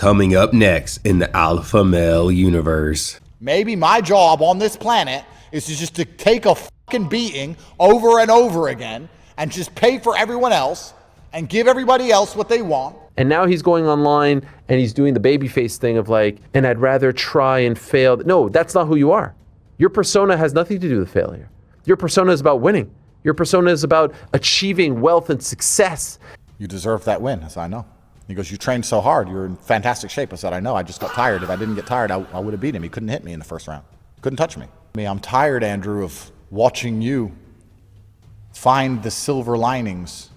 Coming up next in the alpha male universe. Maybe my job on this planet is just to take a fucking beating over and over again and just pay for everyone else and give everybody else what they want. And now he's going online and he's doing the babyface thing of like, and I'd rather try and fail. No, that's not who you are. Your persona has nothing to do with failure. Your persona is about winning. Your persona is about achieving wealth and success. You deserve that win, as I know. He goes, you trained so hard, you're in fantastic shape. I said, I know, I just got tired. If I didn't get tired, I would have beat him. He couldn't hit me in the first round. Couldn't touch me. I'm tired, Andrew, of watching you find the silver linings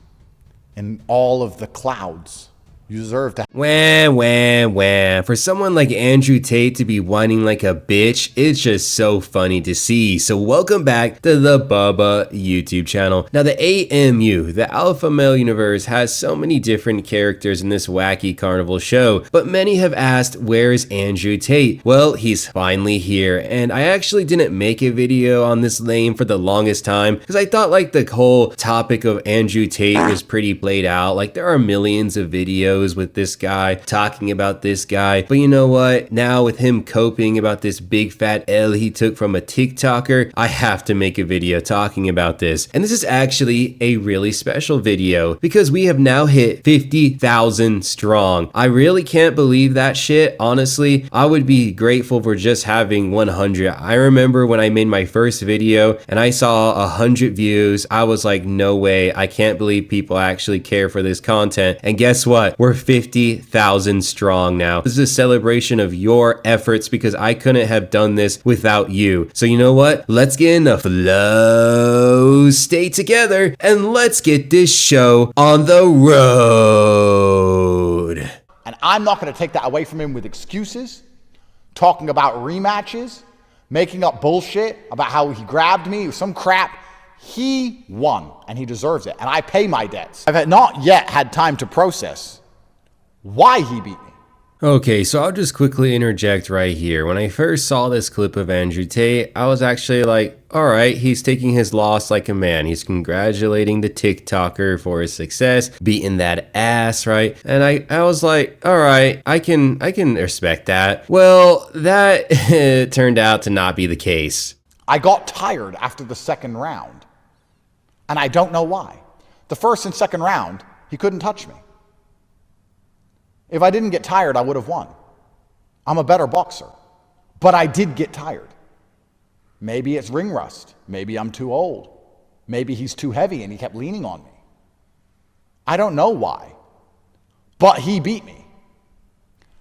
in all of the clouds. You deserve to. Wah. For someone like Andrew Tate to be whining like a bitch, it's just so funny to see. So welcome back to the Bubba YouTube channel. Now the AMU, the Alpha Male Universe, has so many different characters in this wacky carnival show, but many have asked, where's Andrew Tate? Well, he's finally here, and I actually didn't make a video on this lane for the longest time because I thought like the whole topic of Andrew Tate was pretty played out. Like there are millions of videos with this guy talking about this guy, but you know what, now with him coping about this big fat L he took from a TikToker, I have to make a video talking about this. And this is actually a really special video because we have now hit 50,000 strong. I really can't believe that shit. Honestly, I would be grateful for just having 100. I remember when I made my first video and I saw 100 views, I was like, no way, I can't believe people actually care for this content. And guess what? We're 50,000 strong now. This is a celebration of your efforts because I couldn't have done this without you. So you know what? Let's get in the flow, stay together, and let's get this show on the road. And I'm not going to take that away from him with excuses, talking about rematches, making up bullshit about how he grabbed me or some crap. He won and he deserves it. And I pay my debts. I've not yet had time to process why he beat me. Okay, so I'll just quickly interject right here. When I first saw this clip of Andrew Tate, I was actually like, all right, he's taking his loss like a man. He's congratulating the TikToker for his success, beating that ass, right? And I was like, all right, I can respect that. Well, that turned out to not be the case. I got tired after the second round, and I don't know why. The first and second round, he couldn't touch me. If I didn't get tired, I would have won. I'm a better boxer, but I did get tired. Maybe it's ring rust. Maybe I'm too old. Maybe he's too heavy and he kept leaning on me. I don't know why, but he beat me.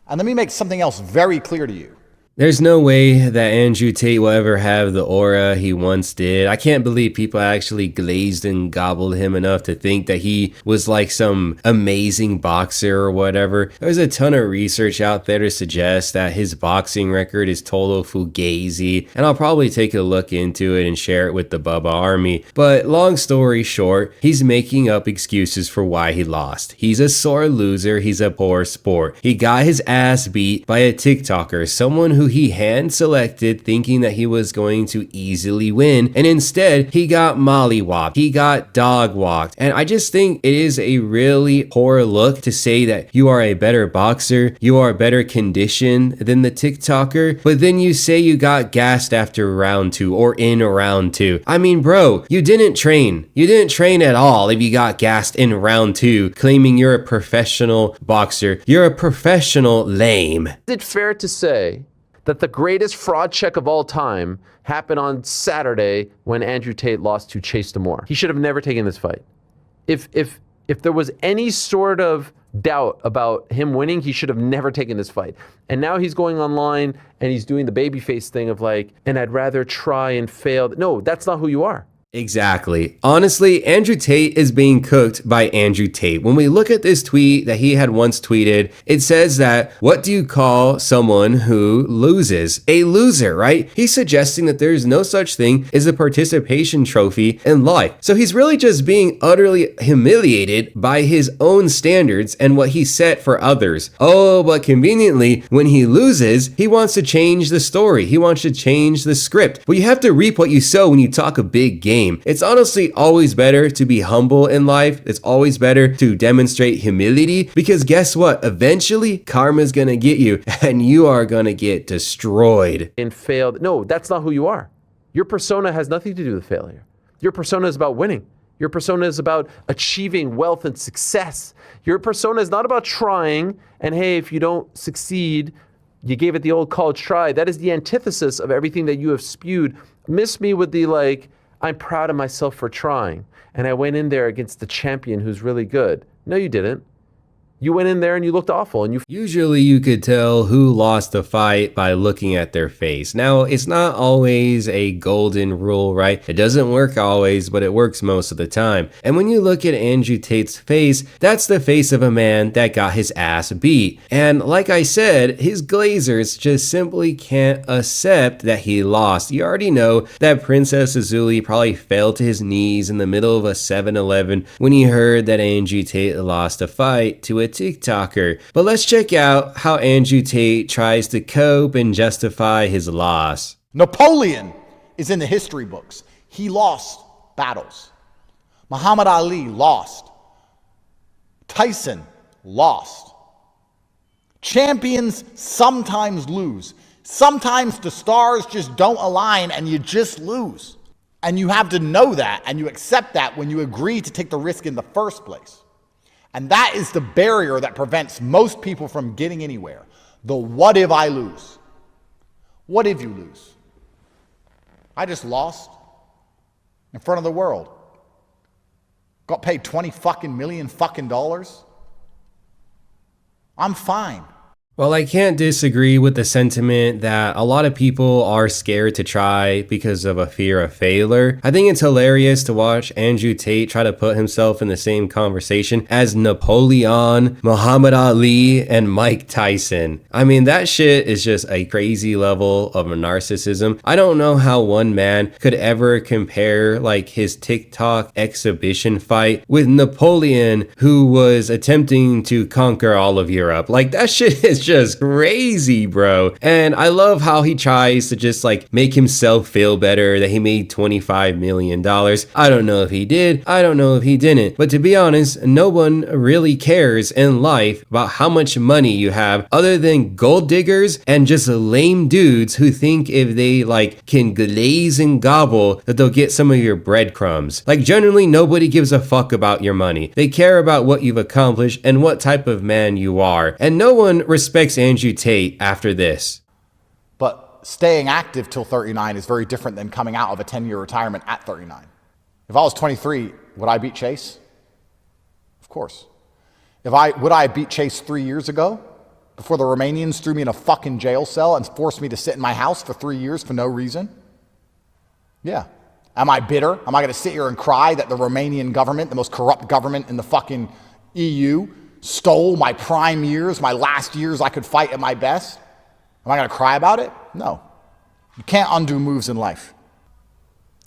And let me make something else very clear to you. There's no way that Andrew Tate will ever have the aura he once did. I can't believe people actually glazed and gobbled him enough to think that he was like some amazing boxer or whatever. There's a ton of research out there to suggest that his boxing record is total fugazi, and I'll probably take a look into it and share it with the Bubba army. But long story short, he's making up excuses for why he lost. He's a sore loser, he's a poor sport. He got his ass beat by a TikToker, someone who he hand selected thinking that he was going to easily win, and instead he got mollywopped, he got dog walked. And I just think it is a really poor look to say that you are a better boxer, you are better conditioned than the TikToker, but then you say you got gassed after round 2 or in round 2. I mean, bro, you didn't train at all if you got gassed in round 2 claiming you're a professional boxer. You're a professional lame. Is it fair to say that the greatest fraud check of all time happened on Saturday when Andrew Tate lost to Chase Demore? He should have never taken this fight. If there was any sort of doubt about him winning, he should have never taken this fight. And now he's going online and he's doing the babyface thing of like, and I'd rather try and fail. No, that's not who you are. Exactly. Honestly, Andrew Tate is being cooked by Andrew Tate. When we look at this tweet that he had once tweeted, it says that, what do you call someone who loses? A loser, right? He's suggesting that there's no such thing as a participation trophy in life. So he's really just being utterly humiliated by his own standards and what he set for others. Oh, but conveniently, when he loses, he wants to change the story. He wants to change the script. Well, you have to reap what you sow when you talk a big game. fame. It's honestly always better to be humble in life. It's always better to demonstrate humility, because guess what? Eventually, karma's gonna get you and you are gonna get destroyed. And failed. No, that's not who you are. Your persona has nothing to do with failure. Your persona is about winning. Your persona is about achieving wealth and success. Your persona is not about trying, and hey, if you don't succeed, you gave it the old college try. That is the antithesis of everything that you have spewed. Miss me with the like, I'm proud of myself for trying, and I went in there against the champion who's really good. No, you didn't. You went in there and you looked awful, and Usually you could tell who lost the fight by looking at their face. Now, it's not always a golden rule, right? It doesn't work always, but it works most of the time. And when you look at Andrew Tate's face, that's the face of a man that got his ass beat. And like I said, his glazers just simply can't accept that he lost. You already know that Princess Azuli probably fell to his knees in the middle of a 7-Eleven when he heard that Andrew Tate lost a fight to a TikToker. But let's check out how Andrew Tate tries to cope and justify his loss. Napoleon is in the history books. He lost battles. Muhammad Ali lost. Tyson lost. Champions sometimes lose. Sometimes the stars just don't align and you just lose. And you have to know that and you accept that when you agree to take the risk in the first place. And that is the barrier that prevents most people from getting anywhere. The what if I lose? What if you lose? I just lost in front of the world. Got paid 20 fucking million fucking dollars. I'm fine. Well, I can't disagree with the sentiment that a lot of people are scared to try because of a fear of failure. I think it's hilarious to watch Andrew Tate try to put himself in the same conversation as Napoleon, Muhammad Ali, and Mike Tyson. I mean, that shit is just a crazy level of narcissism. I don't know how one man could ever compare like his TikTok exhibition fight with Napoleon, who was attempting to conquer all of Europe. Like, that shit is just crazy, bro. And I love how he tries to just like make himself feel better that he made $25 million. I don't know if he did. I don't know if he didn't. But to be honest, no one really cares in life about how much money you have other than gold diggers and just lame dudes who think if they like can glaze and gobble that they'll get some of your breadcrumbs. Like, generally nobody gives a fuck about your money. They care about what you've accomplished and what type of man you are. And no one respects Andrew Tate after this. But staying active till 39 is very different than coming out of a 10-year retirement at 39. If I was 23, would I beat Chase? Of course. Would I have beat Chase 3 years ago before the Romanians threw me in a fucking jail cell and forced me to sit in my house for 3 years for no reason? Yeah. Am I bitter? Am I going to sit here and cry that the Romanian government, the most corrupt government in the fucking EU, stole my prime years, my last years I could fight at my best? Am I going to cry about it? No. You can't undo moves in life.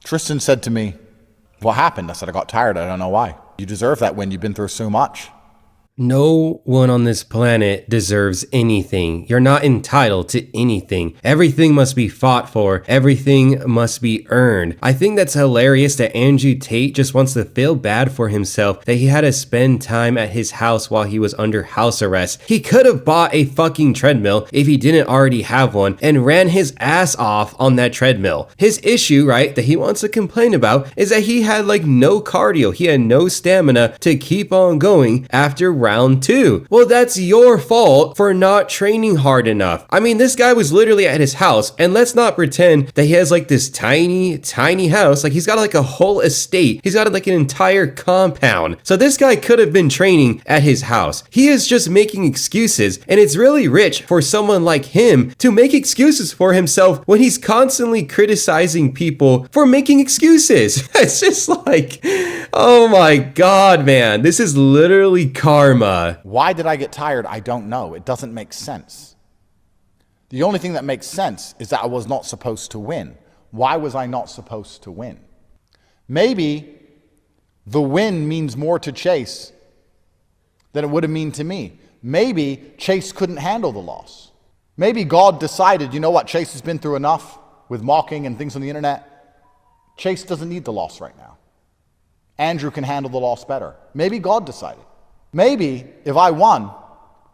Tristan said to me, "What happened?" I said, "I got tired. I don't know why." "You deserve that win. You've been through so much." No one on this planet deserves anything. You're not entitled to anything. Everything must be fought for. Everything must be earned. I think that's hilarious that Andrew Tate just wants to feel bad for himself that he had to spend time at his house while he was under house arrest. He could have bought a fucking treadmill if he didn't already have one and ran his ass off on that treadmill. His issue, right, that he wants to complain about is that he had like no cardio. He had no stamina to keep on going after round 2. Well, that's your fault for not training hard enough. I mean, this guy was literally at his house, and let's not pretend that he has like this tiny house. Like, he's got like a whole estate. He's got like an entire compound. So this guy could have been training at his house. He is just making excuses, and it's really rich for someone like him to make excuses for himself when he's constantly criticizing people for making excuses. It's just like, oh my God, man, this is literally karma. Why did I get tired? I don't know. It doesn't make sense. The only thing that makes sense is that I was not supposed to win. Why was I not supposed to win? Maybe the win means more to Chase than it would have mean to me. Maybe Chase couldn't handle the loss. Maybe God decided, you know what, Chase has been through enough with mocking and things on the internet. Chase doesn't need the loss right now. Andrew can handle the loss better. Maybe God decided. Maybe if I won,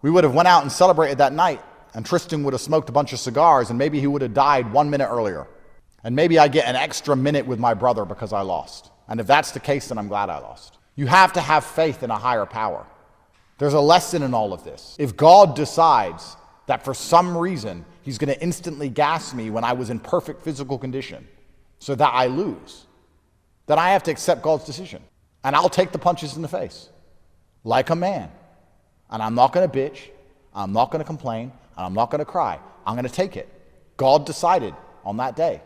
we would have went out and celebrated that night, and Tristan would have smoked a bunch of cigars, and maybe he would have died 1 minute earlier. And maybe I get an extra minute with my brother because I lost. And if that's the case, then I'm glad I lost. You have to have faith in a higher power. There's a lesson in all of this. If God decides that for some reason he's going to instantly gas me when I was in perfect physical condition so that I lose, then I have to accept God's decision. And I'll take the punches in the face like a man. And I'm not going to bitch. I'm not going to complain. And I'm not going to cry. I'm going to take it. God decided on that day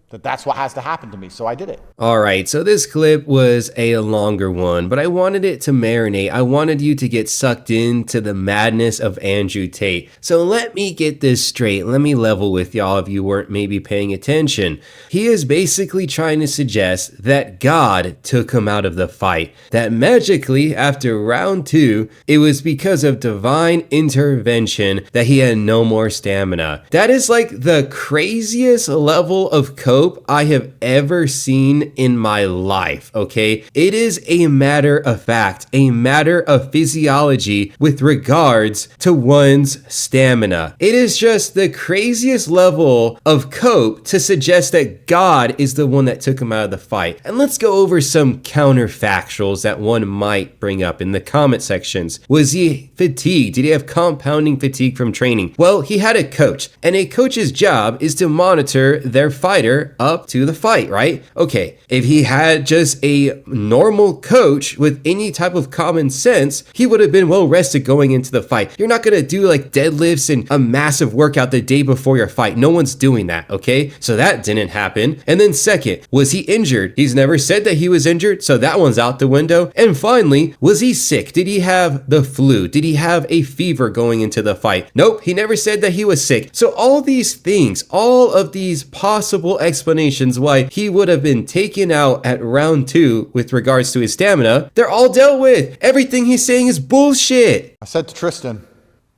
that that's what has to happen to me, so I did it. All right, so this clip was a longer one, but I wanted it to marinate. I wanted you to get sucked into the madness of Andrew Tate. So let me get this straight. Let me level with y'all if you weren't maybe paying attention. He is basically trying to suggest that God took him out of the fight, that magically after round 2, it was because of divine intervention that he had no more stamina. That is like the craziest level of code I have ever seen in my life, okay? It is a matter of fact, a matter of physiology with regards to one's stamina. It is just the craziest level of cope to suggest that God is the one that took him out of the fight. And let's go over some counterfactuals that one might bring up in the comment sections. Was he fatigued? Did he have compounding fatigue from training? Well, he had a coach, and a coach's job is to monitor their fighter up to the fight, right? Okay, if he had just a normal coach with any type of common sense, he would have been well rested going into the fight. You're not gonna do like deadlifts and a massive workout the day before your fight. No one's doing that, okay? So that didn't happen. And then second, was he injured? He's never said that he was injured, so that one's out the window. And finally, was he sick? Did he have the flu? Did he have a fever going into the fight? Nope, he never said that he was sick. So all these things, all of these possible explanations why he would have been taken out at round 2 with regards to his stamina, they're all dealt with. Everything he's saying is bullshit. I said to Tristan,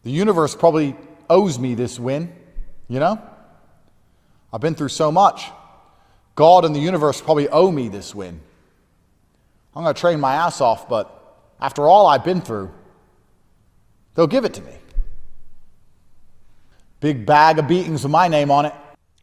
the universe probably owes me this win, you know? I've been through so much. God and the universe probably owe me this win. I'm going to train my ass off, but after all I've been through, they'll give it to me. Big bag of beatings with my name on it.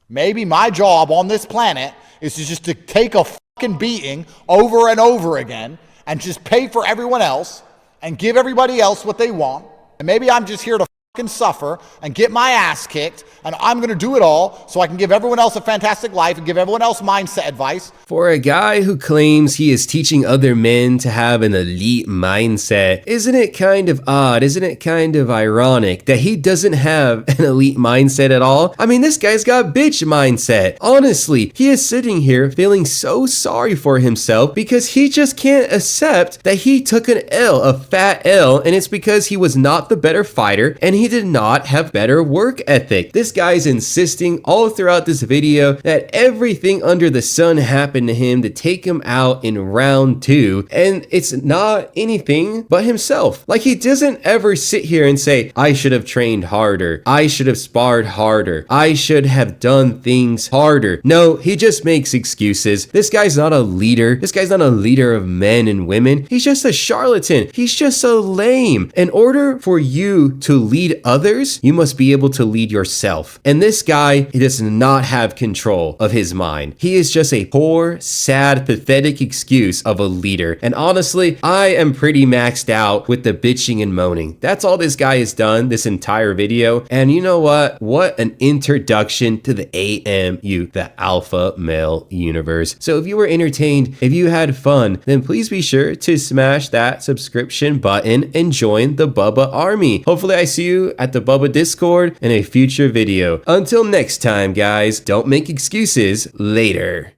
Maybe my job on this planet is just to take a fucking beating over and over again and just pay for everyone else and give everybody else what they want. And maybe I'm just here to fucking suffer and get my ass kicked, and I'm going to do it all so I can give everyone else a fantastic life and give everyone else mindset advice. For a guy who claims he is teaching other men to have an elite mindset, isn't it kind of odd, isn't it kind of ironic that he doesn't have an elite mindset at all? I mean, this guy's got bitch mindset. Honestly, he is sitting here feeling so sorry for himself because he just can't accept that he took an L, a fat L, and it's because he was not the better fighter and he did not have better work ethic. This guy's insisting all throughout this video that everything under the sun happened to him to take him out in round 2, and it's not anything but himself. Like, he doesn't ever sit here and say, I should have trained harder, I should have sparred harder, I should have done things harder. No, he just makes excuses. This guy's not a leader. This guy's not a leader of men and women. He's just a charlatan. He's just so lame. In order for you to lead others, you must be able to lead yourself. And this guy, he does not have control of his mind. He is just a poor, sad, pathetic excuse of a leader. And honestly, I am pretty maxed out with the bitching and moaning. That's all this guy has done this entire video. And you know what? What an introduction to the AMU, the alpha male universe. So if you were entertained, if you had fun, then please be sure to smash that subscription button and join the Bubba army. Hopefully I see you at the Bubba Discord in a future video. Until next time, guys, don't make excuses. Later.